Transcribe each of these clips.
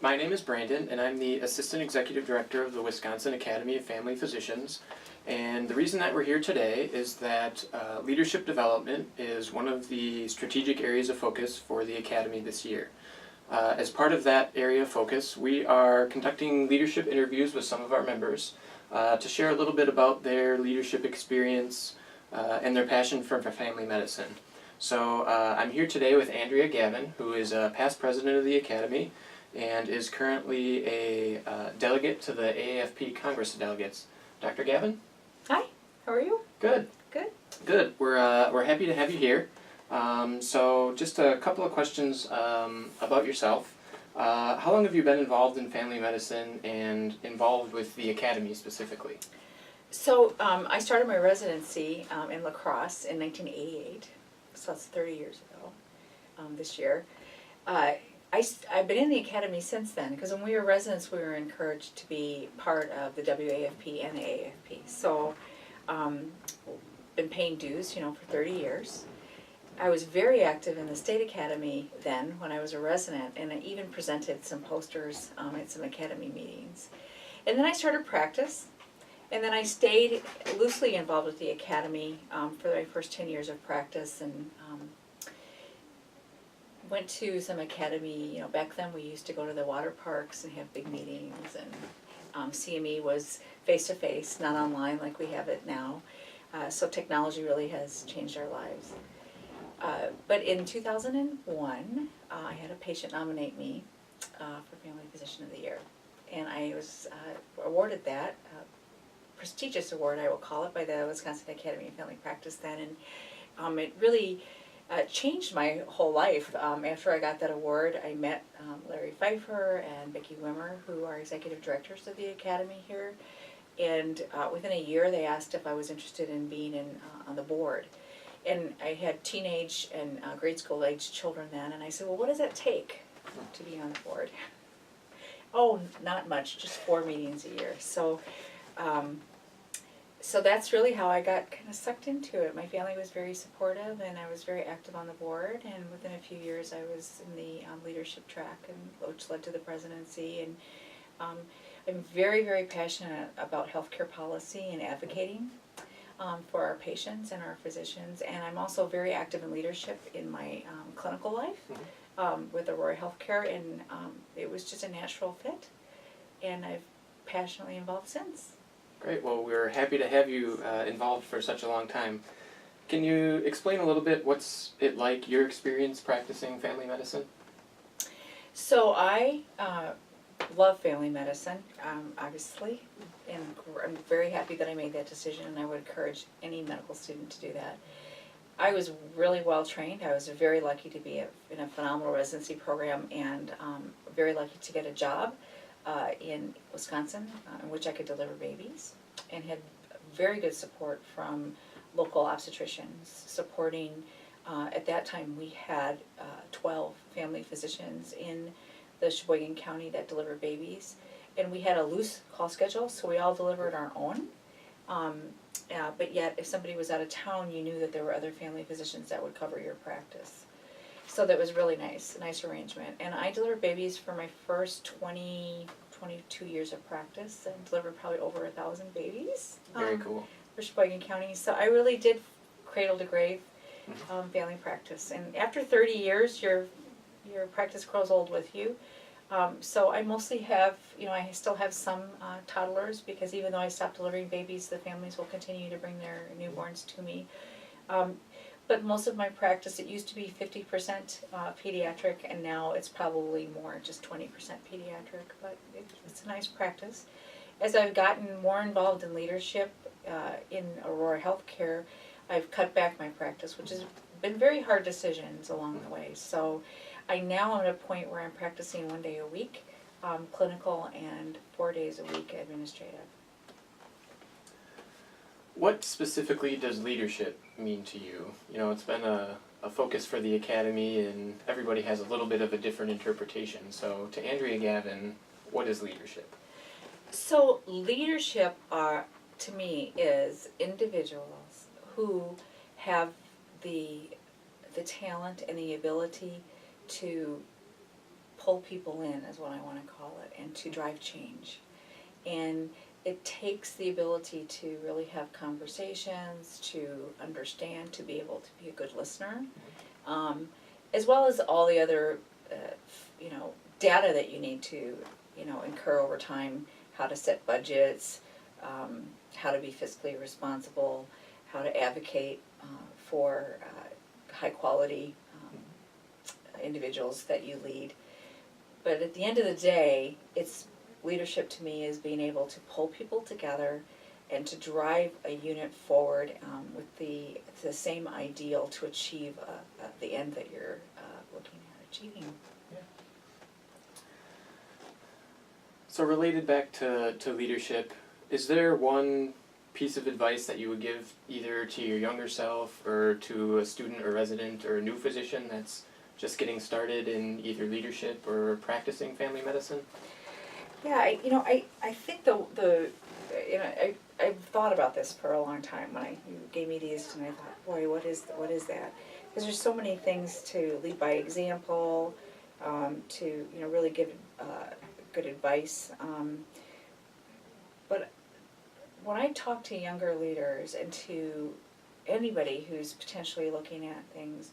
My name is Brandon, and I'm the Assistant Executive Director of the Wisconsin Academy of Family Physicians. And the reason that we're here today is that leadership development is one of the strategic areas of focus for the Academy this year. As part of that area of focus, we are conducting leadership interviews with some of our members to share a little bit about their leadership experience and their passion for family medicine. So I'm here today with Andrea Gavin, who is a past president of the Academy and is currently a delegate to the AAFP Congress of Delegates. Dr. Gavin? Hi, how are you? Good. Good. Good. We're happy to have you here. So just a couple of questions about yourself. How long have you been involved in family medicine and involved with the Academy specifically? So I started my residency in La Crosse in 1988, so that's 30 years ago this year. I've been in the Academy since then, because when we were residents we were encouraged to be part of the WAFP and the AAFP. So been paying dues, for 30 years. I was very active in the State Academy then when I was a resident, and I even presented some posters at some Academy meetings. And then I started practice, and then I stayed loosely involved with the Academy for my first 10 years of practice, and went to some Academy, back then we used to go to the water parks and have big meetings, and CME was face-to-face, not online like we have it now. So technology really has changed our lives. But in 2001, I had a patient nominate me for Family Physician of the Year. And I was awarded that prestigious award, I will call it, by the Wisconsin Academy of Family Practice then. And it really changed my whole life. After I got that award, I met Larry Pfeiffer and Vicki Wimmer, who are executive directors of the Academy here. And within a year, they asked if I was interested in being on the board. And I had teenage and grade school age children then, and I said, well, what does that take to be on the board? Oh, not much, just 4 meetings a year. So so that's really how I got kind of sucked into it. My family was very supportive, and I was very active on the board, and within a few years I was in the leadership track, and which led to the presidency. And I'm very, very passionate about healthcare policy and advocating for our patients and our physicians, and I'm also very active in leadership in my clinical life with Aurora Healthcare, and it was just a natural fit, and I've passionately involved since. Great. Well, we're happy to have you involved for such a long time. Can you explain a little bit what's it like, your experience practicing family medicine? So I love family medicine, obviously, and I'm very happy that I made that decision, and I would encourage any medical student to do that. I was really well trained. I was very lucky to be in a phenomenal residency program, and very lucky to get a job in Wisconsin in which I could deliver babies, and had very good support from local obstetricians supporting. At that time we had 12 family physicians in the Sheboygan County that delivered babies, and we had a loose call schedule, so we all delivered our own. But yet, if somebody was out of town, you knew that there were other family physicians that would cover your practice. So that was really nice, a nice arrangement. And I delivered babies for my first 22 years of practice, and delivered probably over 1,000 babies. Very cool. For Sheboygan County. So I really did cradle to grave family practice. And after 30 years, your practice grows old with you. So I mostly have, I still have some toddlers, because even though I stopped delivering babies, the families will continue to bring their newborns to me. But most of my practice, it used to be 50% pediatric, and now it's probably more, just 20% pediatric, but it's a nice practice. As I've gotten more involved in leadership in Aurora Healthcare, I've cut back my practice, which has been very hard decisions along the way. So I now am at a point where I'm practicing 1 day a week, clinical, and 4 days a week administrative. What specifically does leadership mean to you? It's been a focus for the Academy, and everybody has a little bit of a different interpretation. So to Andrea Gavin, what is leadership? So leadership, to me, is individuals who have the talent and the ability to pull people in, is what I want to call it, and to drive change. And it takes the ability to really have conversations, to understand, to be able to be a good listener, as well as all the other, data that you need to, incur over time, how to set budgets, how to be fiscally responsible, how to advocate for high quality individuals that you lead. But at the end of the day, leadership to me is being able to pull people together and to drive a unit forward with the same ideal to achieve the end that you're looking at achieving. Yeah. So related back to leadership, is there one piece of advice that you would give either to your younger self or to a student or resident or a new physician that's just getting started in either leadership or practicing family medicine? Yeah, I think I've thought about this for a long time when you gave me these, and I thought, boy, what is that? Because there's so many things to lead by example, to really give good advice. But when I talk to younger leaders and to anybody who's potentially looking at things,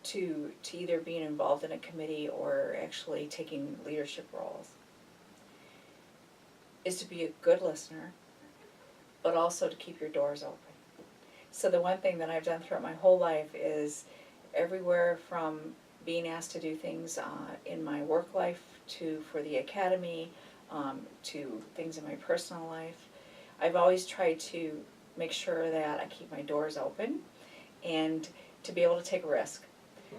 to either being involved in a committee or actually taking leadership roles, is to be a good listener, but also to keep your doors open. So the one thing that I've done throughout my whole life is everywhere from being asked to do things in my work life for the academy, to things in my personal life, I've always tried to make sure that I keep my doors open and to be able to take a risk.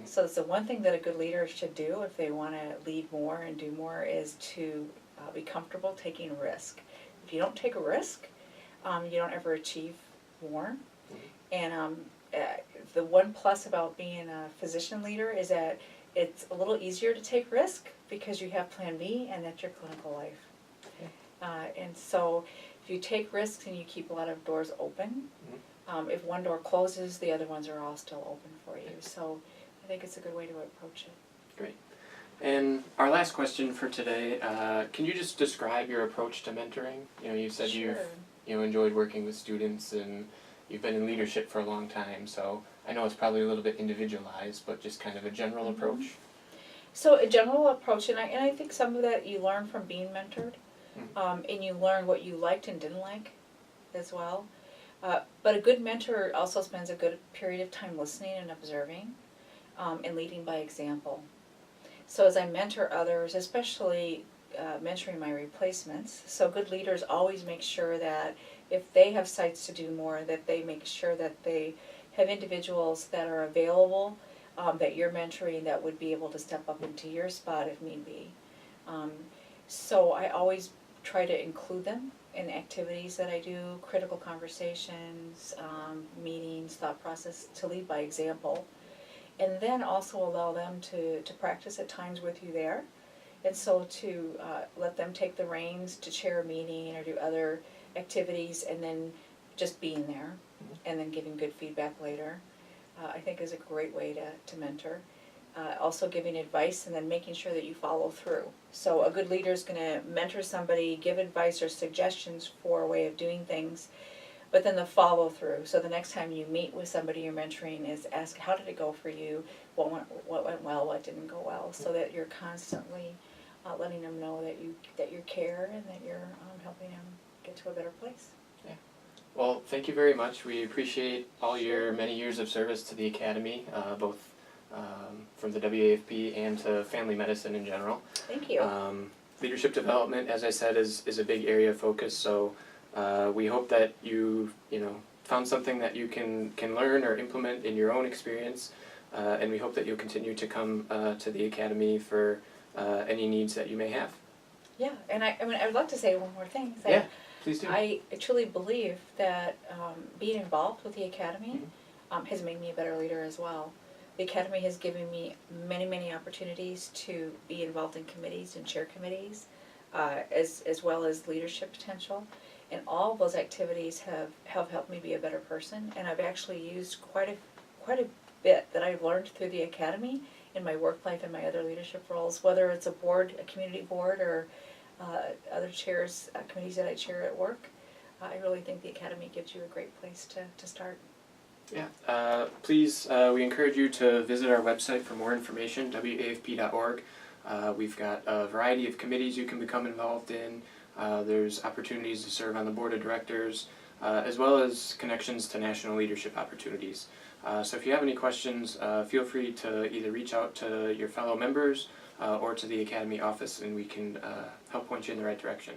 So that's the one thing that a good leader should do if they want to lead more and do more, is to be comfortable taking a risk. If you don't take a risk, you don't ever achieve more. And the one plus about being a physician leader is that it's a little easier to take risk because you have plan B, and that's your clinical life. And so if you take risks and you keep a lot of doors open, if one door closes, the other ones are all still open for you. So I think it's a good way to approach it. Great. And our last question for today, can you just describe your approach to mentoring? You said Sure. you've enjoyed working with students and you've been in leadership for a long time, so I know it's probably a little bit individualized, but just kind of a general approach. So a general approach, and I think some of that you learn from being mentored, and you learn what you liked and didn't like as well. But a good mentor also spends a good period of time listening and observing, and leading by example. So as I mentor others, especially mentoring my replacements, so good leaders always make sure that if they have sites to do more, that they make sure that they have individuals that are available, that you're mentoring, that would be able to step up into your spot if need be. So I always try to include them in activities that I do, critical conversations, meetings, thought process, to lead by example. And then also allow them to practice at times with you there. And so to let them take the reins to chair a meeting or do other activities, and then just being there and then giving good feedback later, I think is a great way to mentor. Also giving advice and then making sure that you follow through. So a good leader is going to mentor somebody, give advice or suggestions for a way of doing things, but then the follow through. So the next time you meet with somebody you're mentoring is ask, how did it go for you? What went well? What didn't go well? So that you're constantly letting them know that you care and that you're helping them get to a better place. Yeah. Well, thank you very much. We appreciate all your many years of service to the Academy, both from the WAFP and to family medicine in general. Thank you. Leadership development, as I said, is a big area of focus. So we hope that you found something that you can learn or implement in your own experience, and we hope that you'll continue to come to the Academy for any needs that you may have. Yeah, and I would like to say one more thing. Yeah, please do. I truly believe that being involved with the Academy has made me a better leader as well. The Academy has given me many, many opportunities to be involved in committees and chair committees, as well as leadership potential. And all of those activities have helped me be a better person, and I've actually used quite a bit that I've learned through the Academy in my work life and my other leadership roles, whether it's a board, a community board, or other chairs, committees that I chair at work. I really think the Academy gives you a great place to start. Yeah, please, we encourage you to visit our website for more information, wafp.org. We've got a variety of committees you can become involved in. There's opportunities to serve on the board of directors, as well as connections to national leadership opportunities. So if you have any questions, feel free to either reach out to your fellow members or to the Academy office, and we can help point you in the right direction.